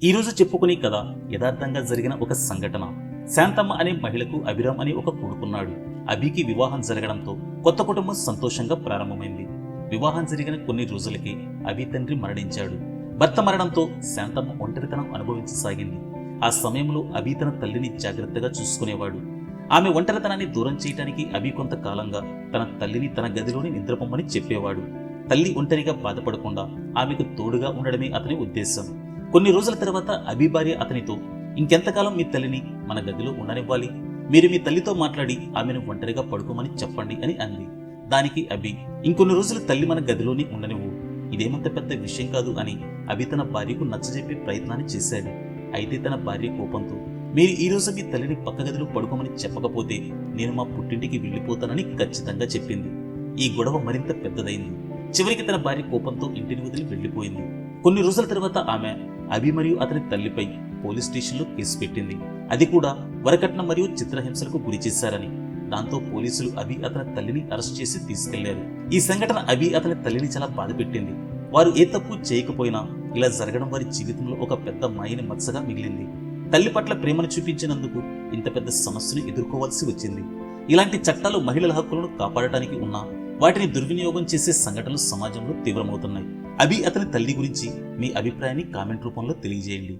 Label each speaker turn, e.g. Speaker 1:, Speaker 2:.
Speaker 1: ఈరోజు చెప్పుకునే కథ యథార్థంగా జరిగిన ఒక సంఘటన. శాంతమ్మ అనే మహిళకు అభిరామ్ అని ఒక కొడుకున్నాడు. అభికి వివాహం జరగడంతో కొత్త కుటుంబం సంతోషంగా ప్రారంభమైంది. వివాహం జరిగిన కొన్ని రోజులకి అభి తండ్రి మరణించాడు. భర్త మరణంతో శాంతమ్మ ఒంటరితనం అనుభవించసాగింది. ఆ సమయంలో అభి తన తల్లిని జాగ్రత్తగా చూసుకునేవాడు. ఆమె ఒంటరితనాన్ని దూరం చేయడానికి అభి కొంతకాలంగా తన తల్లిని తన గదిలోని నిద్రపోమ్మని చెప్పేవాడు. తల్లి ఒంటరిగా బాధపడకుండా ఆమెకు తోడుగా ఉండడమే అతని ఉద్దేశం. కొన్ని రోజుల తర్వాత అభి భార్య అతనితో, ఇంకెంతకాలం మీ తల్లిని మన గదిలో ఉండనివ్వాలి? మీరు మీ తల్లితో మాట్లాడి ఆమెను ఒంటరిగా పడుకోమని చెప్పండి అని అంది. దానికి అభి, ఇంకొన్ని రోజులు తల్లి మన గదిలోని ఉండనివ్వు, ఇదేమంత పెద్ద విషయం కాదు అని అభి తన భార్యకు నచ్చజెప్పే ప్రయత్నాన్ని చేశాడు. అయితే తన భార్య కోపంతో, మీరు ఈ రోజు మీ తల్లిని పక్క గదిలో పడుకోమని చెప్పకపోతే నేను మా పుట్టింటికి వెళ్ళిపోతానని ఖచ్చితంగా చెప్పింది. ఈ గొడవ మరింత పెద్దదైంది. చివరికి తన భార్య కోపంతో ఇంటిని వదిలి వెళ్లిపోయింది. కొన్ని రోజుల తర్వాత ఆమె అభి మరియు అతని తల్లిపై పోలీస్ స్టేషన్లో కేసు పెట్టింది. అది కూడా వరకట్నం మరియు చిత్రహింసలకు గురి చేశారని. దాంతో పోలీసులు అభి అతని తల్లిని అరెస్ట్ చేసి తీసుకెళ్లారు. ఈ సంఘటన అభి అతని తల్లిని చాలా బాధపెట్టింది. వారు ఏ తప్పు చేయకపోయినా ఇలా జరగడం వారి జీవితంలో ఒక పెద్ద మాయని మచ్చగా మిగిలింది. తల్లి పట్ల ప్రేమను చూపించినందుకు ఇంత పెద్ద సమస్యను ఎదుర్కోవాల్సి వచ్చింది. ఇలాంటి చట్టాలు మహిళల హక్కులను కాపాడటానికి ఉన్నా వాటిని దుర్వినియోగం చేసే సంఘటనలు సమాజంలో తీవ్రమవుతున్నాయి. అభి అతని తల్లి గురించి మీ అభిప్రాయాన్ని కామెంట్ రూపంలో తెలియజేయండి.